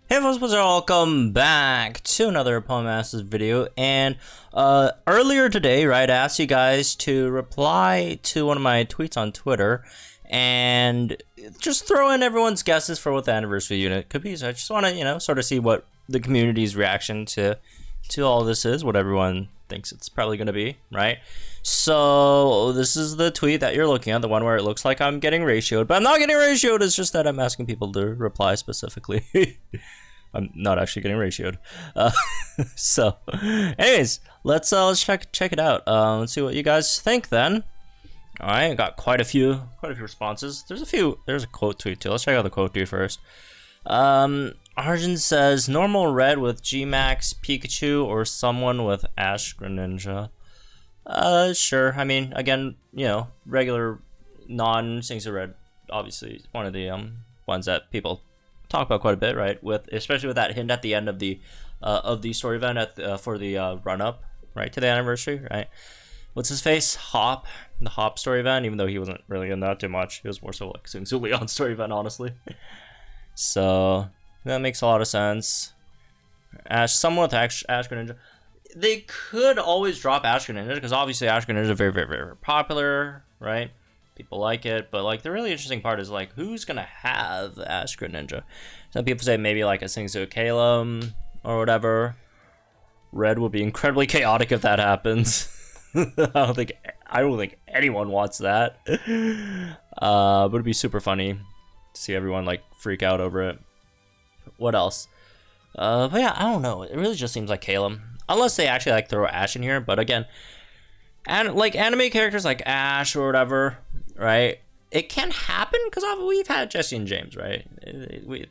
Hey folks, welcome back to another Pawn Masters video. And earlier today, right, I asked you guys to reply to one of my tweets on Twitter and just throw in everyone's guesses for what the anniversary unit could be. So I just want to, sort of see what the community's reaction to all this is, what everyone thinks it's probably going to be, right? So this is the tweet that you're looking at, the one where it looks like I'm getting ratioed, but I'm not getting ratioed. It's just that I'm asking people to reply specifically. I'm not actually getting ratioed. So, anyways, let's check it out. Let's see what you guys think then. All right, got quite a few responses. There's a quote tweet too. Let's check out the quote tweet first. Arjun says normal red with G-Max Pikachu or someone with Ash Greninja. Sure. I mean, again, regular non-Singsu red, obviously one of the ones that people talk about quite a bit, right? Especially with that hint at the end of the story event for the run up, right, to the anniversary, right? What's his face? Hop, the Hop story event, even though he wasn't really in that too much. It was more so like Singsu Leon story event, honestly. So that makes a lot of sense. Someone with Ash Greninja. They could always drop Ash Greninja because obviously Ash Greninja is very, very, very popular, right? People like it, but like the really interesting part is like who's gonna have Ash Greninja? Some people say maybe like a Singsu Kalem or whatever. Red would be incredibly chaotic if that happens. I don't think anyone wants that. But it'd be super funny to see everyone like freak out over it. What else? But yeah, I don't know. It really just seems like Kalem, unless they actually like throw Ash in here. But again, and like anime characters like Ash or whatever, right? It can happen because we've had Jesse and James, right?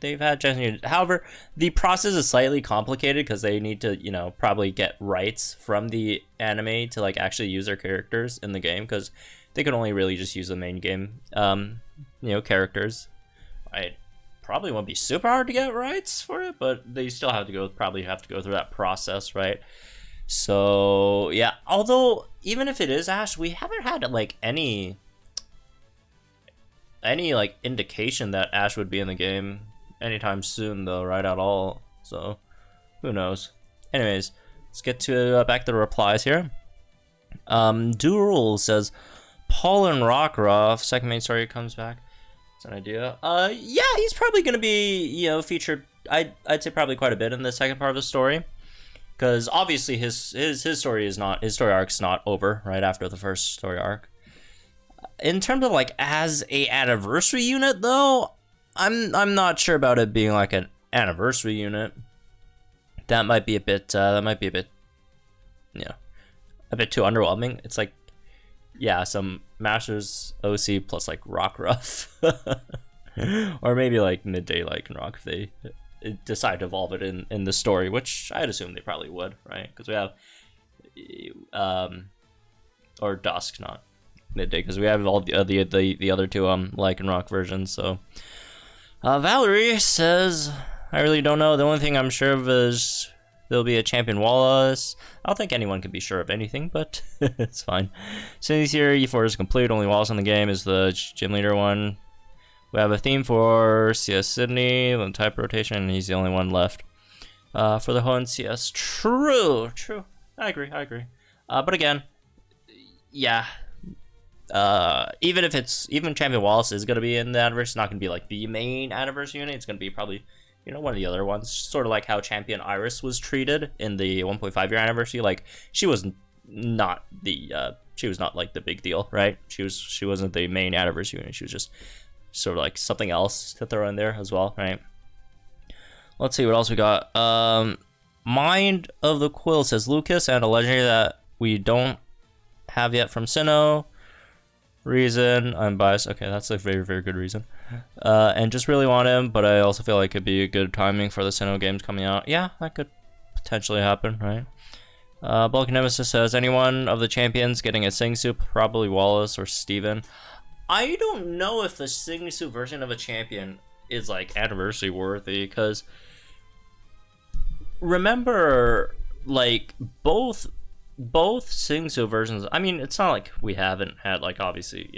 They've had Jesse and James. However, the process is slightly complicated because they need to, probably get rights from the anime to like actually use their characters in the game because they can only really just use the main game, characters. Right? Probably won't be super hard to get rights for it, but they still probably have to go through that process, right? So yeah, although even if it is Ash, we haven't had like any like indication that Ash would be in the game anytime soon, though, right? At all. So who knows? Anyways, let's get to back to the replies here. Durul says Paul and Rockruff second main story comes back. It's an idea. Yeah, he's probably gonna be featured. I'd say probably quite a bit in the second part of the story. Because obviously his story arc's not over right after the first story arc. In terms of like as a anniversary unit though, I'm not sure about it being like an anniversary unit. That might be a bit a bit too underwhelming. It's like some Masters OC plus like Rockruff. Or maybe like Midday Lycanroc if they decide to evolve it in the story, which I'd assume they probably would, right? Because we have or Dusk, not Midday, because we have all the other two Lycanroc versions. So Valerie says, I really don't know. The only thing I'm sure of is there'll be a Champion Wallace. I don't think anyone can be sure of anything, but it's fine. Since here E4 is complete, only Wallace in the game is the gym leader one. We have a theme for CS Sydney, the type rotation, and he's the only one left. For the Hoenn CS, true. I agree. But again, yeah. Even Champion Wallace is gonna be in the anniversary, it's not gonna be like the main anniversary unit. It's gonna be probably one of the other ones, sort of like how Champion Iris was treated in the 1.5 year anniversary. Like she was not like the big deal, right? She wasn't the main anniversary unit. She was just sort of like something else to throw in there as well, right? Let's see what else we got. Mind of the Quill says Lucas and a legendary that we don't have yet from Sinnoh. Reason, I'm biased. Okay, that's a very, very good reason. And just really want him, but I also feel like it'd be a good timing for the Sinnoh games coming out. Yeah, that could potentially happen, right? Bulky Nemesis says, anyone of the champions getting a Singsu, probably Wallace or Steven. I don't know if the Singsu version of a champion is like anniversary worthy, because remember, like both Singsu versions. I mean, it's not like we haven't had like obviously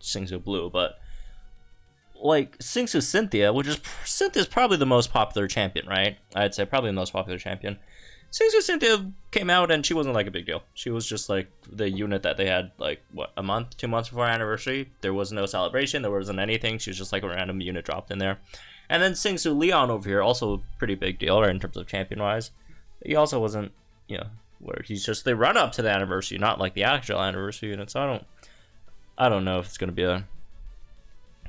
Singsu Blue, but like Singsu Cynthia, which is Cynthia's probably the most popular champion, right? I'd say probably the most popular champion. Singsu Cynthia came out and she wasn't like a big deal. She was just like the unit that they had like what, a month, 2 months before anniversary. There was no celebration, there wasn't anything. She was just like a random unit dropped in there. And then Singsu Leon over here, also a pretty big deal, right, in terms of champion wise. He also wasn't, you know, where he's just the run up to the anniversary, not like the actual anniversary unit. So I don't know if it's gonna be a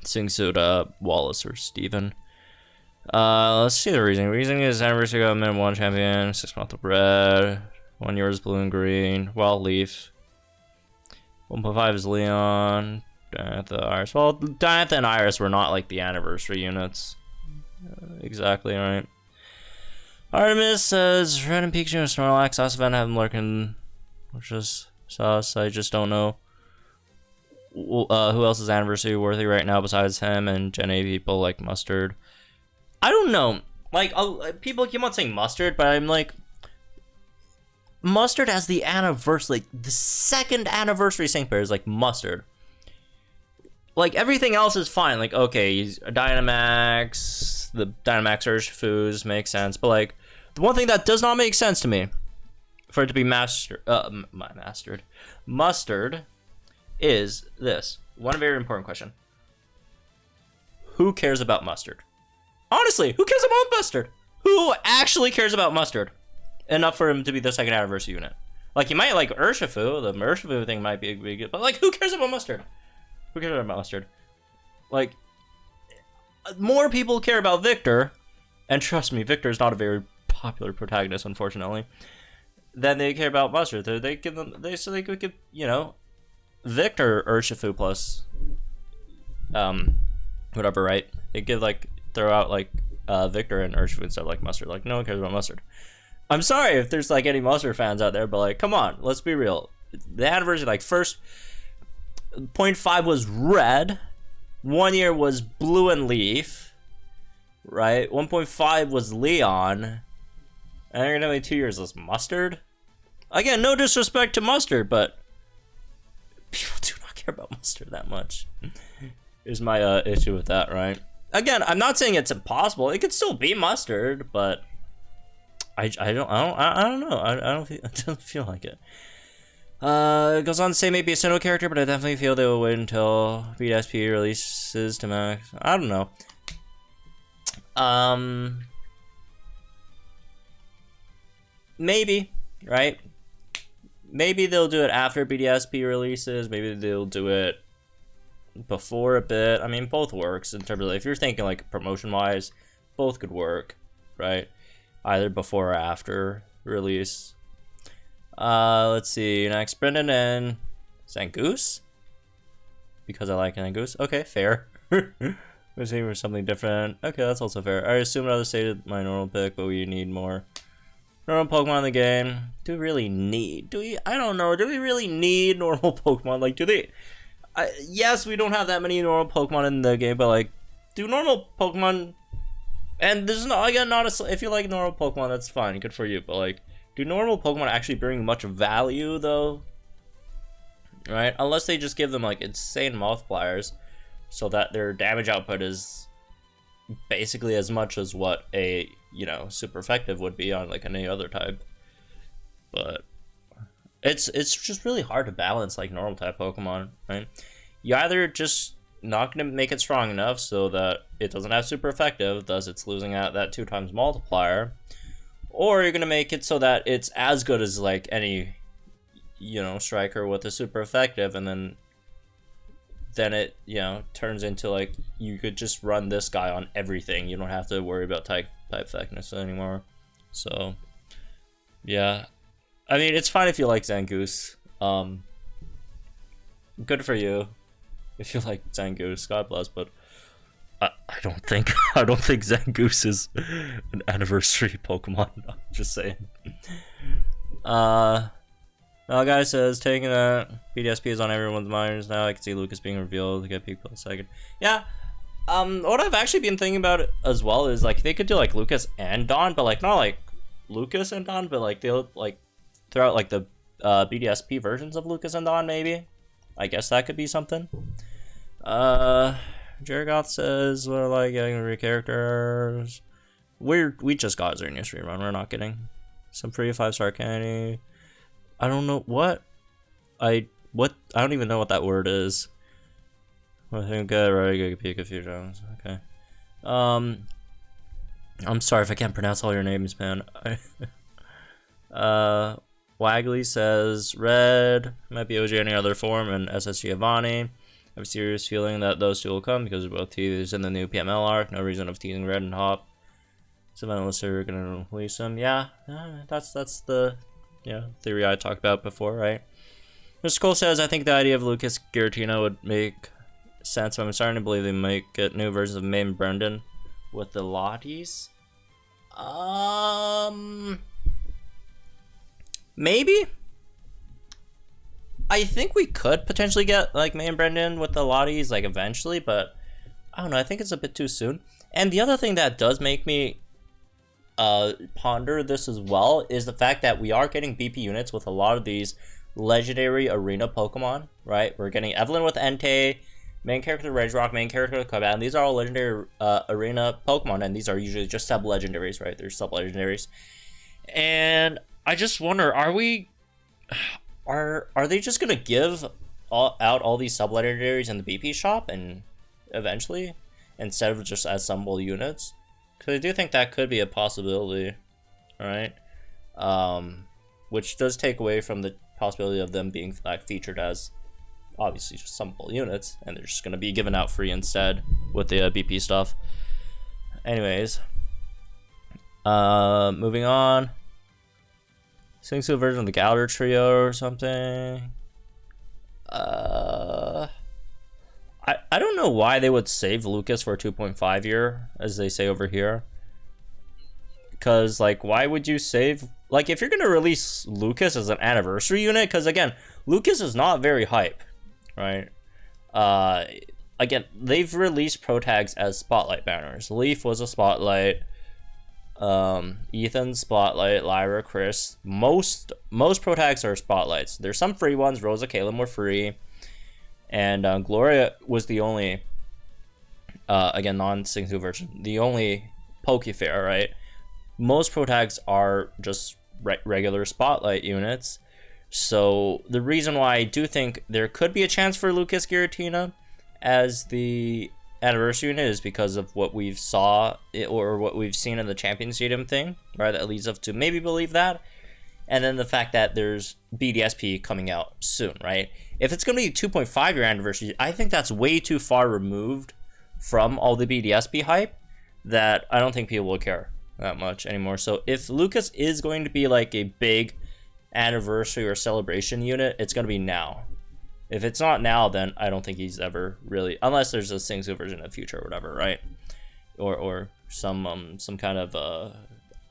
Singsu Wallace or Steven. Let's see the reasoning. Reasoning is anniversary got minimum 1 champion, 6 month of red, 1 year is blue and green, wild leaf. 1.5 is Leon, Diantha, Iris. Well, Diantha and Iris were not like the anniversary units. Exactly right. Artemis says random Pikachu and Snorlax. I also have them lurking, which is sus. I just don't know who else is anniversary worthy right now besides him and Gen A people like Mustard. I don't know. Like, people keep on saying Mustard, but I'm like, Mustard has the anniversary, like the 2nd anniversary sync pair is like Mustard. Like, everything else is fine. Like, okay, he's a Dynamax, the Dynamax Urshifu's makes sense, but like, the one thing that does not make sense to me, for it to be Mustard, is this. One very important question. Who cares about Mustard? Honestly, who cares about Mustard? Who actually cares about Mustard enough for him to be the 2nd anniversary unit? Like, you might like Urshifu. The Urshifu thing might be good, but like, who cares about Mustard? Who cares about Mustard? Like, more people care about Victor, and trust me, Victor is not a very popular protagonist, unfortunately, than they care about Mustard. They give them, so they could give, you know, Victor Urshifu plus, whatever, right? They give like, throw out like Victor and Urshifu instead of like Mustard. Like, no one cares about Mustard. I'm sorry if there's like any Mustard fans out there, but like, come on, let's be real. The anniversary, like, first 0.5 was red, 1 year was blue and leaf, right? 1.5 was Leon, and you're gonna have 2 years was Mustard. Again, no disrespect to Mustard, but people do not care about Mustard that much. Is my issue with that, right? Again, I'm not saying it's impossible. It could still be Mustard, but I don't know. I don't feel like it. It goes on to say maybe a Sinnoh character, but I definitely feel they will wait until BDSP releases to max. I don't know. Maybe, right? Maybe they'll do it after BDSP releases. Maybe they'll do it before a bit. I mean, both works in terms of, if you're thinking like promotion wise, both could work, right? Either before or after release. Let's see. Next, Brendan and Zangoose. Because I like Zangoose. Okay, fair. Let's see for something different. Okay, that's also fair. I assume another stated my normal pick, but we need more normal Pokemon in the game. Do we really need? I don't know. Do we really need normal Pokemon? Like, do they? Yes, we don't have that many normal Pokemon in the game, but like, do normal Pokemon? And there's no, again, not a. If you like normal Pokemon, that's fine. Good for you. But like, do normal Pokemon actually bring much value though? Right? Unless they just give them like insane multipliers, so that their damage output is basically as much as what a, you know, super effective would be on like any other type. But it's just really hard to balance like normal type Pokemon, right? You either just not gonna make it strong enough so that it doesn't have super effective, thus it's losing out that 2 times multiplier, or you're gonna make it so that it's as good as like any, you know, striker with a super effective, and then it, you know, turns into like you could just run this guy on everything. You don't have to worry about type effectiveness anymore. So yeah, I mean, it's fine if you like Zangoose. Good for you if you like Zangoose. God bless, but I don't think Zangoose is an anniversary Pokemon. I'm just saying. Now, guy says taking that BDSP is on everyone's minds now. I can see Lucas being revealed to get people a second. Yeah. What I've actually been thinking about it as well is like they could do like Lucas and Dawn, but like not like Lucas and Dawn, but like they'll like throw out like the BDSP versions of Lucas and Dawn maybe. I guess that could be something. Jerigoth says we're like getting every characters. We just got Xerneas rerun. We're not getting some free 5-star candy. I don't know what I don't even know what that word is. I think good, right? Good peek a few times. Okay. I'm sorry if I can't pronounce all your names, man. Wagley says red might be OG any other form, and SS Giovanni. I have a serious feeling that those two will come because they're both teased in the new PML arc. No reason of teasing red and hop. So unless they're gonna release them, yeah, that's the theory I talked about before, right? Mr. Cole says I think the idea of Lucas Giratina would make sense. I'm starting to believe they might get new versions of May and Brendan with the Lotties. Maybe. I think we could potentially get like May and Brendan with the Lotties like eventually, but I don't know. I think it's a bit too soon. And the other thing that does make me ponder this as well is the fact that we are getting BP units with a lot of these legendary arena Pokemon, right? We're getting Evelyn with Entei, main character Regirock, main character Cobat, and these are all legendary arena Pokemon, and these are usually just sub-legendaries, right? They're sub-legendaries. And I just wonder, are they just gonna give out all these sub-legendaries in the BP shop and eventually, instead of just as summable units? Because I do think that could be a possibility, right? Which does take away from the possibility of them being like featured as obviously just summable units, and they're just gonna be given out free instead with the BP stuff. Anyways, moving on. Singsu version of the Galar trio or something. I don't know why they would save Lucas for a 2.5 year, as they say over here. Because, like, why would you save... Like, if you're going to release Lucas as an anniversary unit, because, again, Lucas is not very hype, right? Again, they've released Pro Tags as Spotlight banners. Leaf was a Spotlight. Ethan, Spotlight. Lyra, Chris. Most Pro Tags are Spotlights. There's some free ones. Rosa, Caleb were free. And Gloria was the only, again, non-Singsu version, the only Pokefair, right? Most Pro Tags are just regular Spotlight units. So the reason why I do think there could be a chance for Lucas Giratina as the anniversary unit is because of what we've saw or what we've seen in the Champion Stadium thing, right? That leads us to maybe believe that. And then the fact that there's BDSP coming out soon, right? If it's going to be 2.5 year anniversary, I think that's way too far removed from all the BDSP hype that I don't think people will care that much anymore. So if Lucas is going to be like a big anniversary or celebration unit, it's going to be now. If it's not now, then I don't think he's ever really, unless there's a Singsu version in the future or whatever, right? Or some kind of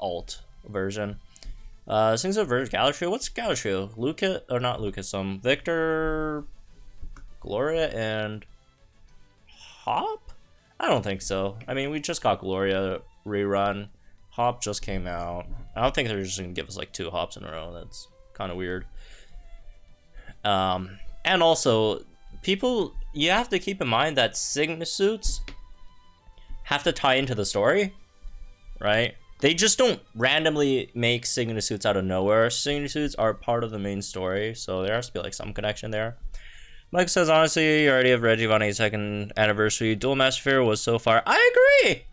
alt version. Singsu versus Galatrio. What's Galatrio? Lucas or not Lucas? Victor, Gloria, and Hop? I don't think so. I mean, we just got Gloria rerun. Hop just came out. I don't think they're just gonna give us like 2 Hops in a row. That's kind of weird. And also, people, you have to keep in mind that Sigma suits have to tie into the story, right? They just don't randomly make Sigma suits out of nowhere. Sigma suits are part of the main story, so there has to be like some connection there. Mike says, honestly, you already have Regigiovanni's 2nd anniversary. Dual Master Fear was so far. I agree!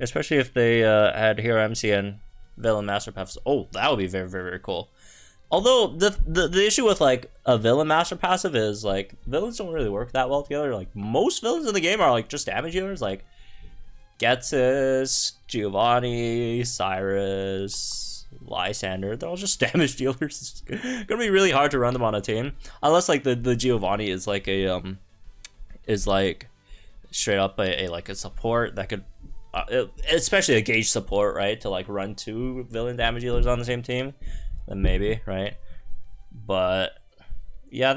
Especially if they had Hero MC and Villain Master Paths. Oh, that would be very, very, very cool. Although, the issue with like a Villain Master Passive is like, villains don't really work that well together. Like, most villains in the game are like just damage dealers. Like, Getsus, Giovanni, Cyrus, Lysander, they're all just damage dealers. It's gonna be really hard to run them on a team. Unless like the Giovanni is like a straight up a like a support that could especially a gauge support, right? To like run 2 villain damage dealers on the same team. Then maybe, right? But yeah,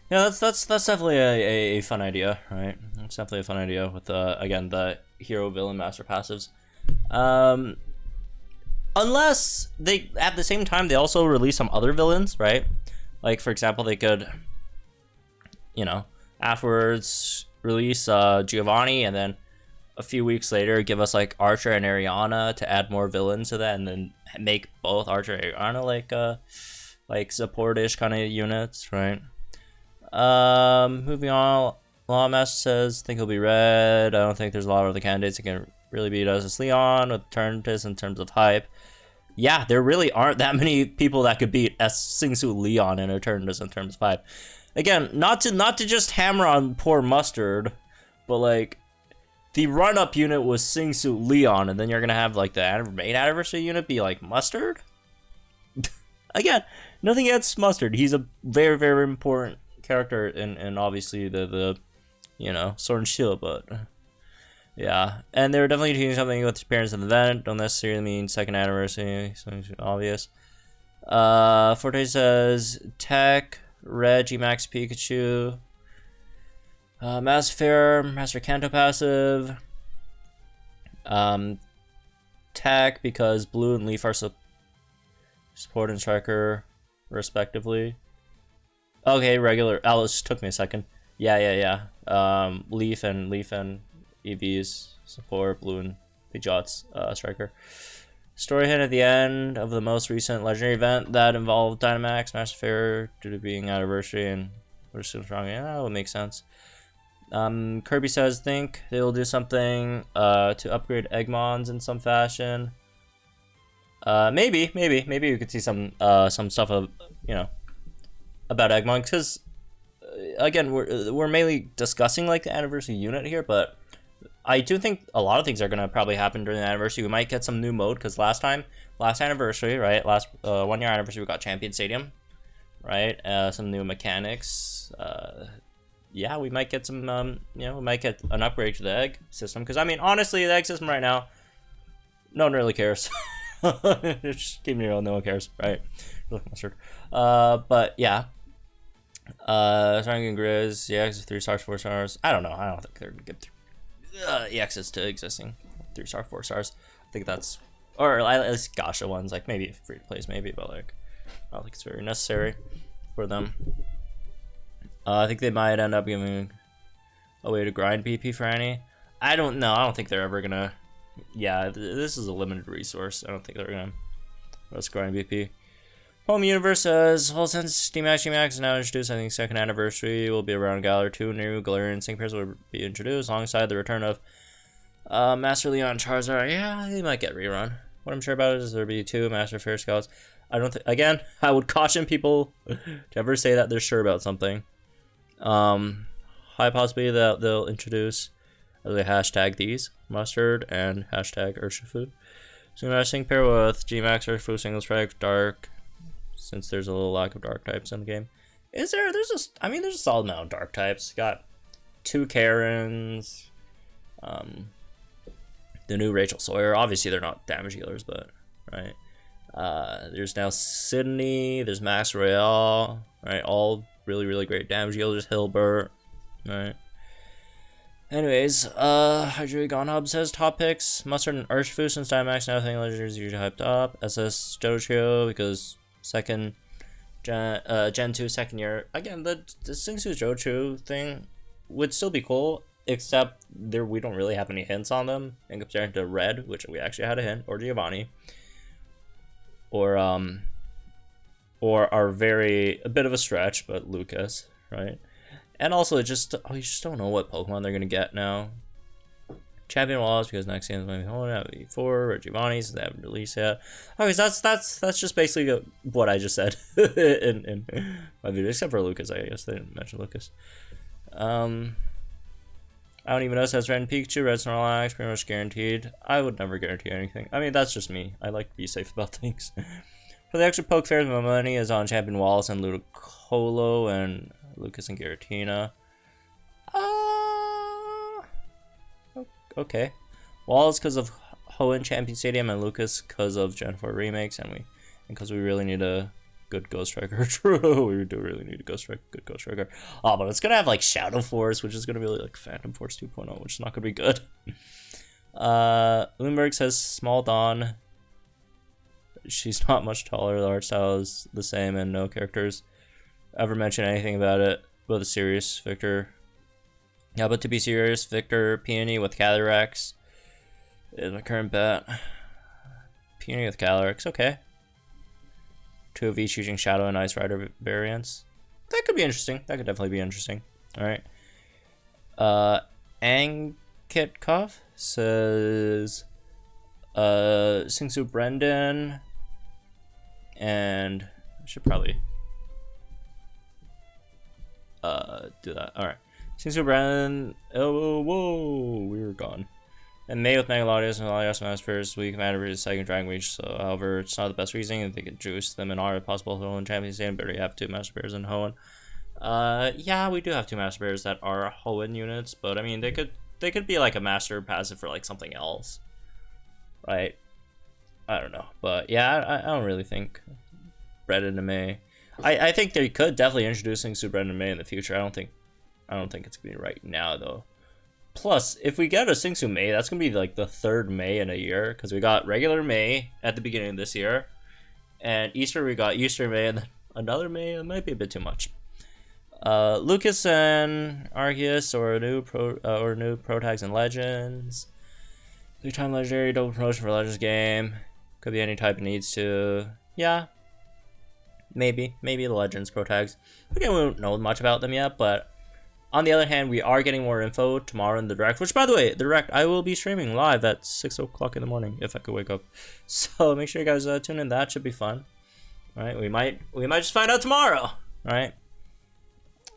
that's definitely a fun idea, right? It's definitely a fun idea with again the hero villain master passives. Unless they at the same time they also release some other villains, right? Like for example, they could, you know, afterwards release Giovanni, and then a few weeks later give us like Archer and Ariana to add more villains to that, and then make both Archer and Ariana like support-ish kind of units, right? Moving on. Lawmaster says, think he'll be red. I don't think there's a lot of other candidates that can really beat us as Leon with Turnitus in terms of hype. Yeah, there really aren't that many people that could beat Singsu Leon in Eternatus in terms of hype. Again, not to just hammer on poor Mustard, but like the run-up unit was Singsu Leon, and then you're gonna have like the main anniversary unit be like Mustard. Again, nothing against Mustard. He's a very, very important character in obviously the you know, Sword and Shield, but yeah. And they're definitely doing something with the appearance of the event. Don't necessarily mean second anniversary, something obvious. Forte says Tech, Red, G-Max, Pikachu, Master Fair, Master Kanto passive, Tech because Blue and Leaf are support and striker respectively. Okay, regular. Alice took me a second. Yeah. Leaf and EVs support, Blue and Pidgeot's striker. Story hint at the end of the most recent legendary event that involved Dynamax, Master Fair, due to being anniversary, and we're still strong. Yeah, that would make sense. Kirby says, think they'll do something to upgrade Eggmons in some fashion. Maybe we could see some stuff of, you know, about Eggmon, because again, we're mainly discussing like the anniversary unit here, but I do think a lot of things are gonna probably happen during the anniversary. We might get some new mode, because last anniversary, right, last 1 year anniversary, we got Champion Stadium, right? Some new mechanics. Yeah, we might get some you know, we might get an upgrade to the egg system, because I mean, honestly, the egg system right now, no one really cares. Just keep me real, no one cares, right? Mustard. But yeah. Starting in Grizz, EX 3 stars, 4 stars. I don't know. I don't think they're gonna get EXs to existing 3 star, 4 stars. I think that's, or at least Gasha ones, like maybe free to plays, maybe, but like I don't think it's very necessary for them. I think they might end up giving a way to grind BP for Annie. I don't know. I don't think they're ever gonna. Yeah, this is a limited resource. I don't think they're gonna let's grind BP. Home Universe says, well, since D-Max is now introduced, I think second anniversary will be around Galar 2 new Galarian Sync pairs will be introduced alongside the return of Master Leon Charizard. Yeah, they might get rerun. What I'm sure about is there'll be 2 Master Fair Scouts. I don't think, again, I would caution people to ever say that they're sure about something. High possibility that they'll introduce, as they hashtag these, Mustard and hashtag Urshifu. So I sync pair with G-Max Urshifu single strike Dark, since there's a little lack of dark types in the game. Is there? There's a solid amount of dark types. Got 2 Karens, the new Rachel Sawyer. Obviously they're not damage healers, but right. There's now Sydney. There's Max Royale. Right, all really great damage healers. Hilbert. Right. Anyways, Hydreigon Hub says top picks: Mustard and Urshifu, since Dynamax now think Legendary is usually hyped up. SS Jojo because second Gen 2 second year. Again, the Singsu Jojo thing would still be cool, except we don't really have any hints on them in comparison to Red, which we actually had a hint, or Giovanni, or are a bit of a stretch, but Lucas, right? And also, you just don't know what Pokemon they're gonna get now. Champion Walls because next game is maybe V4 or Giovanni's, they haven't released yet. Okay, so that's just basically what I just said in my video, except for Lucas. I guess they didn't mention Lucas. I don't even know if that's Red and Pikachu, Red Snorlax, pretty much guaranteed. I would never guarantee anything. I mean, that's just me. I like to be safe about things. For the extra poke fairs, my money is on Champion Wallace and Ludicolo and Lucas and Giratina. Okay. Wallace because of Hoenn Champion Stadium, and Lucas because of Gen 4 remakes, and because we really need a good Ghost Striker. True, we do really need a good Ghost Striker. Oh, but it's gonna have like Shadow Force, which is gonna be like Phantom Force 2.0, which is not gonna be good. Bloomberg says Small Dawn. She's not much taller. The art style is the same, and no characters ever mention anything about it. But the serious Victor Yeah, but to be serious, Victor Peony with Calyrex is my current bet. Peony with Calyrex, okay. 2 of each using Shadow and Ice Rider variants. That could be interesting. That could definitely be interesting. Alright. Ankitkov says Singsu Brendan. And I should probably do that. Alright. Singsu Brendan. Oh, whoa, we were gone. And May with Megalodius and Latios Masters, we commander versus second Dragon Reach, so however, it's not the best reasoning. If they could juice them in our possible Hoenn Champions Game, but we have 2 Master Bears and Hoenn. Yeah, we do have 2 Master Bears that are Hoenn units, but I mean, they could be like a Master passive for like something else. Right? I don't know. But yeah, I don't really think Brendan and May. I think they could definitely introduce Singsu Brendan and May in the future. I don't think it's gonna be right now though. Plus, if we get a Singsu May, that's going to be like the 3rd May in a year. Because we got regular May at the beginning of this year. And Easter, we got Easter May. And then another May, it might be a bit too much. Lucas and Arceus, or new Pro Tags and Legends. 3-time Legendary, double promotion for Legends game. Could be any type it needs to. Yeah. Maybe the Legends Pro Tags. Again, we don't know much about them yet, but on the other hand, we are getting more info tomorrow in the Direct, which, by the way, the Direct, I will be streaming live at 6 o'clock in the morning, if I could wake up. So make sure you guys tune in. That should be fun. All right, we might just find out tomorrow. All right.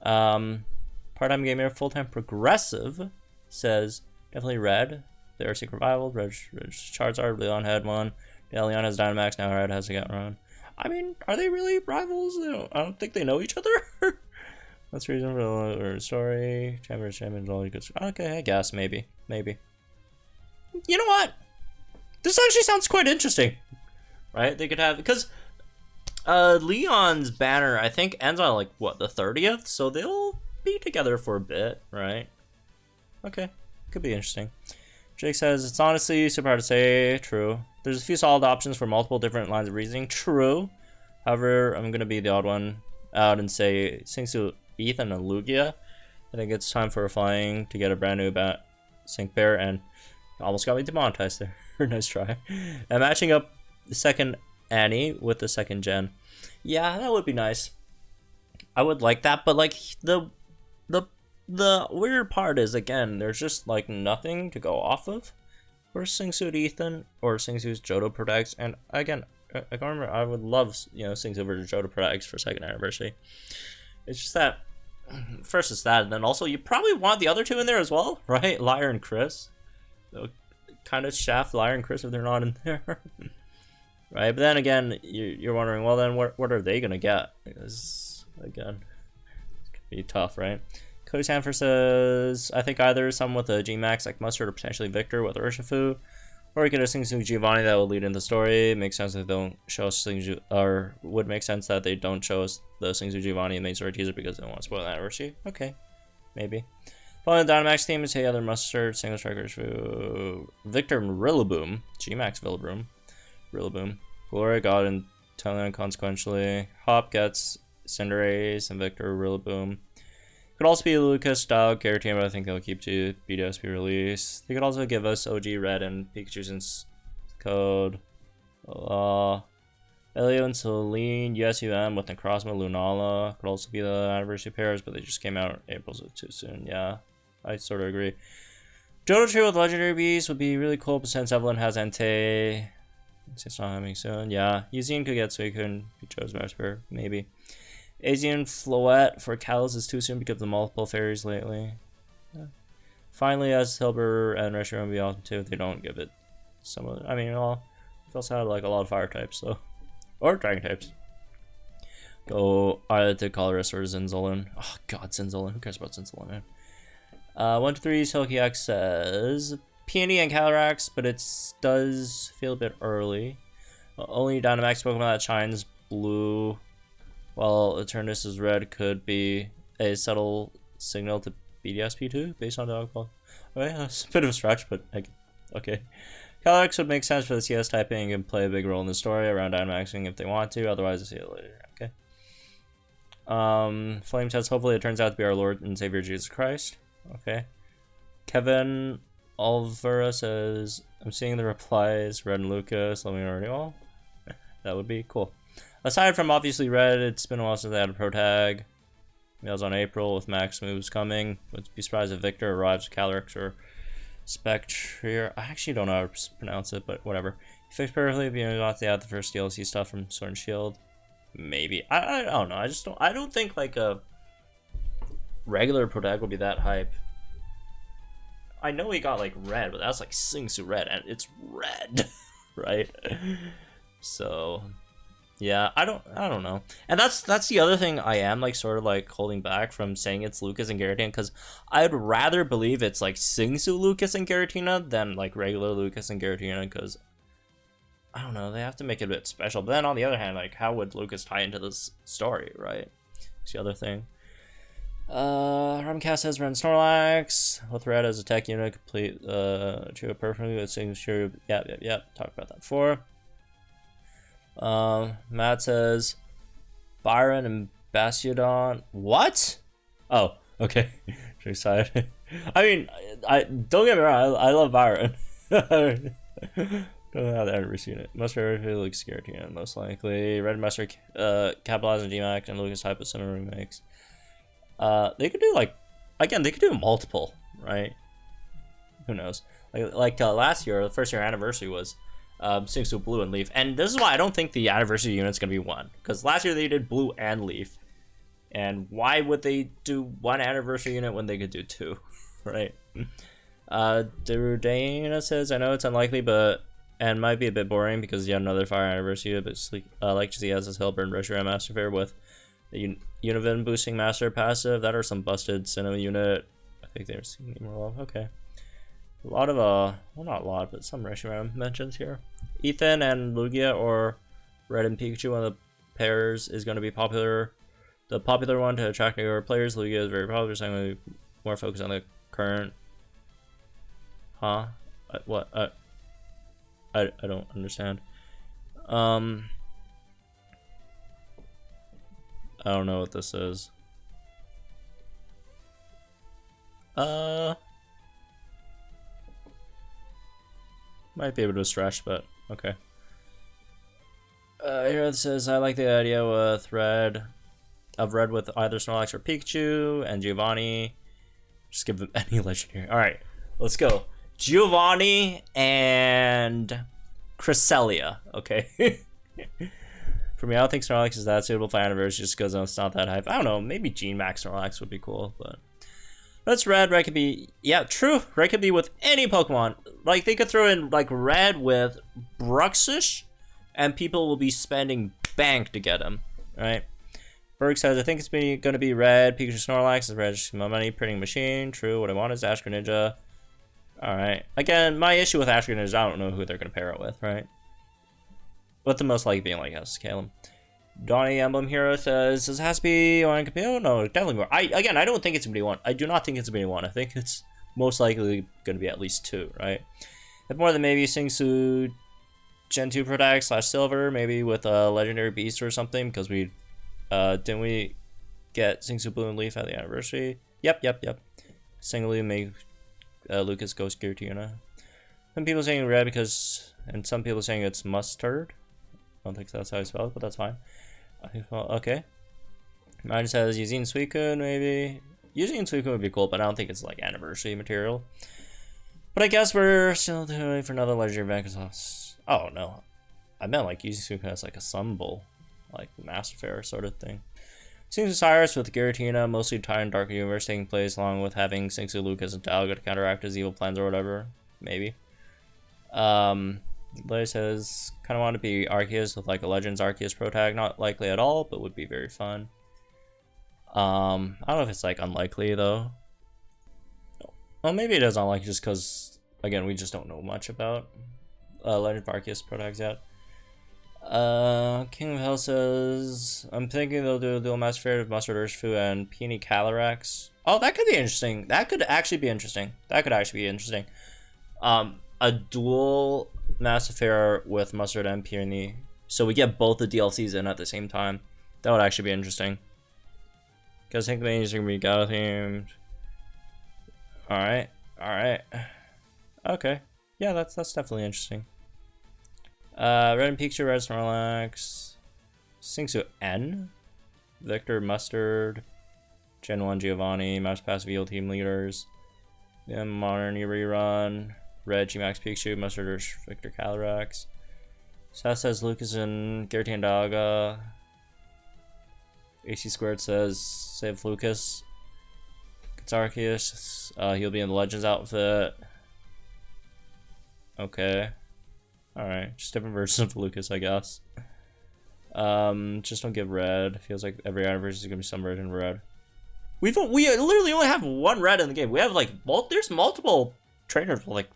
Part-time gamer, full-time progressive says, definitely Red. They are Secret Rival. Red Charizard. Leon had one. Yeah, Leon has Dynamax. Now Red has a Get Run. I mean, are they really rivals? I don't think they know each other. That's the reason for the story. Champions, all good. Okay, I guess, maybe. You know what? This actually sounds quite interesting. Right? They could have, because Leon's banner, I think, ends on, like, what, the 30th? So they'll be together for a bit, right? Okay, could be interesting. Jake says, it's honestly super hard to say. True. There's a few solid options for multiple different lines of reasoning. True. However, I'm going to be the odd one out and say Singsu Ethan and Lugia. I think it's time for flying to get a brand new Sync Bear, and almost got me demonetized there. Nice try. And matching up the second Annie with the second gen. Yeah, that would be nice. I would like that, but like the weird part is, again, there's just like nothing to go off of for Singsu Ethan or Singsu's Johto Protects. And again, I can't remember. I would love, Singsu versus Johto Protects for 2nd anniversary. It's just that first it's that, and then also you probably want the other 2 in there as well, right? Liar and Chris. They'll kind of shaft Liar and Chris if they're not in there. Right? But then again, you're wondering, well then what are they gonna get? Because again, it could be tough, right? Cody Sanford says, I think either someone with a G-Max like Mustard or potentially Victor with Urshifu, or we could have Singsu Giovanni that would lead in the story. It makes sense that they don't show us Singsu, or would make sense that they don't show us the Singsu Giovanni in the main story teaser because they don't want to spoil the anniversary. Okay, maybe. Following the Dynamax team is other Mustard, Single Strikers, Victor Rillaboom, G-Max Rillaboom, Gloria got in Thailand consequentially. Hop gets Cinderace and Victor Rillaboom. Could also be Lucas style character, but I think they'll keep to BDSP release. They could also give us OG Red and Pikachu since code. Elio and Celine, USUM with Necrozma, Lunala. Could also be the anniversary pairs, but they just came out in April, so too soon. Yeah, I sort of agree. Johto Trio with Legendary Beast would be really cool, but since Evelyn has Entei, it's not coming soon. Yeah, Eugene could get Suicune, be Joe's Master, maybe. Asian Floette for Kalos is too soon because of the multiple fairies lately. Yeah. Finally, as Hilbert and Reshiram would be awesome too if they don't give it some of I mean, well, it also had like a lot of fire types, so. Or dragon types. Go either to Colorus or Zinzolin. Oh god, Zinzolin. Who cares about Zinzolin, man? 123 Silky says Peony and Calyrex, but it does feel a bit early. Only Dynamax Pokemon that shines blue, while Eternus is red, could be a subtle signal to BDSP2 based on Dogpile. Okay, that's a bit of a stretch, but okay. Calyrex would make sense for the CS typing and play a big role in the story around Dynamaxing if they want to, otherwise I'll see it later. Okay. Flame says hopefully it turns out to be our Lord and Savior Jesus Christ. Okay. Kevin Alvara says, I'm seeing the replies, Red and Lucas, let me know already. Well, that would be cool. Aside from obviously Red, it's been a while since they had a pro tag. Mails on April with Max moves coming. Wouldn't be surprised if Victor arrives with Calyrex or Spectre. I actually don't know how to pronounce it, but whatever. He fixed perfectly, but you know, they had the first DLC stuff from Sword and Shield. Maybe. I don't know. I don't think like a regular pro tag would be that hype. I know he got like Red, but that's like Singsu Red, and it's red, right? So, yeah, I don't know. And that's the other thing I am like sort of like holding back from saying it's Lucas and Giratina, because I'd rather believe it's like Singsu Lucas and Giratina than like regular Lucas and Giratina, because I don't know, they have to make it a bit special. But then on the other hand, like how would Lucas tie into this story, right? It's the other thing. Rumcast says Ren Snorlax with Red as a tech unit, complete Chew perfectly with signature. Yep. Talked about that before. Matt says Byron and Bastiodon. What? Oh, okay. Excited. I mean, I don't get me wrong. I love Byron. Don't know how I've ever seen it. Most likely looks scared here. Most likely Red Master capitalizing GMAC and Lucas type of similar remakes. They could do like, again, they could do multiple, right? Who knows? Like last year, the first year anniversary was Singsu Blue and Leaf, and this is why I don't think the anniversary unit's gonna be one, because last year they did Blue and Leaf, and why would they do one anniversary unit when they could do two, right? Derudana says, I know it's unlikely, but and might be a bit boring because yet another Fire anniversary unit, but like he has this Hillburn Reshiram Master Fair with the Univin boosting Master passive. That or some busted Cinema unit. I think they're seeing more love. Okay. A lot of, well, not a lot, but some Reshiram mentions here. Ethan and Lugia or Red and Pikachu, one of the pairs is going to be popular. The popular one to attract newer players. Lugia is very popular, so I'm going to be more focused on the current. Huh? What? I don't understand. I don't know what this is. Might be able to stretch, but okay. Here it says, I like the idea with Red with either Snorlax or Pikachu and Giovanni. Just give them any legendary. Alright, let's go. Giovanni and Cresselia, okay? For me, I don't think Snorlax is that suitable for anniversary just because it's not that hype. I don't know, maybe Gene Max Snorlax would be cool, but that's Red. Red could be, yeah, true. Red could be with any Pokemon. Like, they could throw in, like, Red with Bruxish, and people will be spending bank to get him, right? Berg says, I think it's going to be Red. Pikachu Snorlax is Red. Just my money printing machine. True. What I want is Ash Greninja. Alright. Again, my issue with Ash Greninja is I don't know who they're going to pair it with, right? But the most likely being like Calum. Donnie Emblem Hero says, does it has to be one Capio? No, definitely more. Again, I don't think it's going to be one. I do not think it's going to be one. I think it's most likely going to be at least two, right? If more than maybe Singsu Gen 2 Protac / Silver, maybe with a Legendary Beast or something, because we, didn't we get Singsu Blue and Leaf at the anniversary? Yep. Singly make Lucas Ghost Giratina. Some people saying Red because, and some people saying it's mustard. I don't think that's how I spell it, but that's fine. I think, well, okay. Mine says using Suicune, maybe. Using Suicune would be cool, but I don't think it's like anniversary material. But I guess we're still doing for another legendary event. Oh no, I meant like using Suicune as like a symbol, like Master Fair sort of thing. Singsu Cyrus with Giratina, mostly tied in Dark Universe taking place, along with having Singsu Lucas and Dialga to counteract his evil plans or whatever. Maybe. Larry says, kind of want to be Arceus with like a Legends Arceus Pro Tag. Not likely at all, but would be very fun. I don't know if it's like unlikely though. Well, maybe it is unlikely just because, again, we just don't know much about Legends Arceus Pro Tags yet. King of Hell says, I'm thinking they'll do a dual Master Fair with Mustard Urshifu and Peony Calyrex. Oh, that could be interesting. That could actually be interesting. A dual Master Fair with Mustard and Peony, so we get both the DLCs in at the same time. That would actually be interesting. Because I think these are going to be Gato themed. Alright, alright. Okay. Yeah, that's definitely interesting. Red and Pikachu, Red Snorlax. Singsu N. Victor Mustard. Gen 1 Giovanni. Mouse Pass Veal Team Leaders. Then Modern Rerun. Red G-Max Pikachu. Mustard Victor Calyrex. Seth says Lucas and Giratina Daga. AC Squared says save Lucas. Arceus, he'll be in the Legends outfit. Okay. Alright, just different versions of Lucas, I guess. Just don't give red. Feels like every anniversary is gonna be some version of red. We literally only have one red in the game. We have like there's multiple trainers with like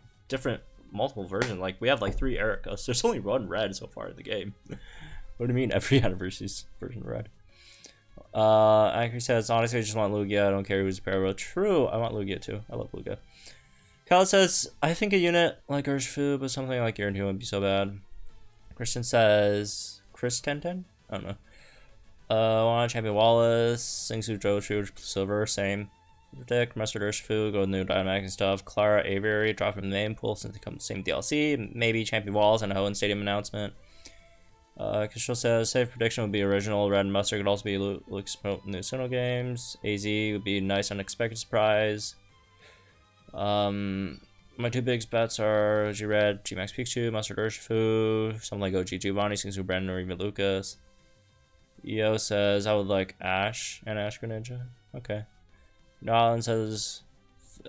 multiple versions. Like we have like 3 Ericas. There's only one red so far in the game. What do you mean every anniversary's version of red? Angry says, honestly, I just want Lugia. I don't care who's Parallel. True, I want Lugia too. I love Lugia. Kyle says, I think a unit like Urshifu, but something like Guarantee wouldn't be so bad. Christian says, Chris 1010? I don't know. Want Champion Wallace, Singsu Jochu, Silver, same. Predict, Mustard Urshifu, go new Dynamax and stuff. Clara Aviary, drop him in the main pool since it comes the same DLC. Maybe Champion Wallace and a Hoenn Stadium announcement. Kishel says, safe prediction would be original. Red and Mustard could also be Luke's new Sinnoh games. AZ would be a nice unexpected surprise. My 2 big bets are OG Red, G-Max Pikachu, Mustard Urshifu, something like OG Giovanni, Singsu Brandon, or even Lucas. EO says, I would like Ash and Ash Greninja. Okay. Nolan says,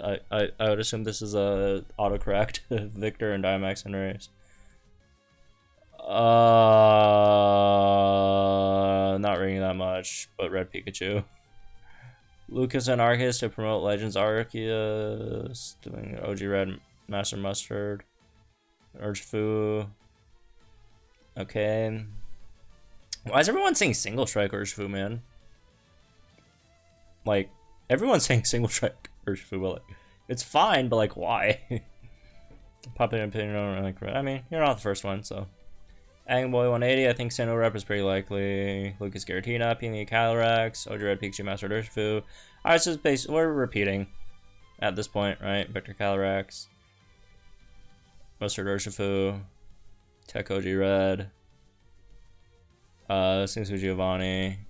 I would assume this is a autocorrect. Victor and Dynamax and Race. Not ringing that much, but Red Pikachu. Lucas and Arceus to promote Legends Arceus. Doing OG Red Master Mustard. Urshifu. Okay. Why is everyone saying Single Strike Urshifu, man? Like, everyone's saying Single Strike Urshifu, but like, it's fine, but like, why? Popular opinion, I don't like Red. I mean, you're not the first one, so. Angboy 180, I think Sinnoh rep is pretty likely. Lucas Giratina, Pini Calyrex, OG Red Pikachu, Master Urshifu. Alright, so we're repeating at this point, right? Victor Calyrex, Master Urshifu, Tech OG Red, Singsu Giovanni,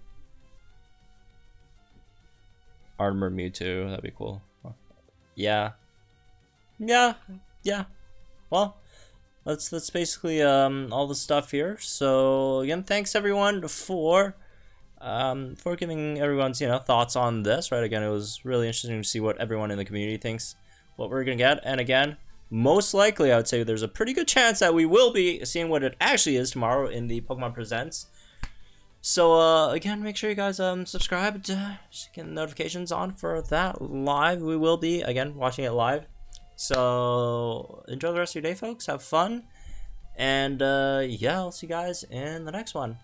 Armor Mewtwo, that'd be cool. Yeah. Well, that's basically all the stuff here. So again, thanks everyone for giving everyone's thoughts on this. Right, again, it was really interesting to see what everyone in the community thinks what we're gonna get. And again, most likely I would say there's a pretty good chance that we will be seeing what it actually is tomorrow in the Pokemon Presents. So again, make sure you guys subscribe to get notifications on for that live. We will be again watching it live. So enjoy the rest of your day, folks. Have fun, and yeah, I'll see you guys in the next one.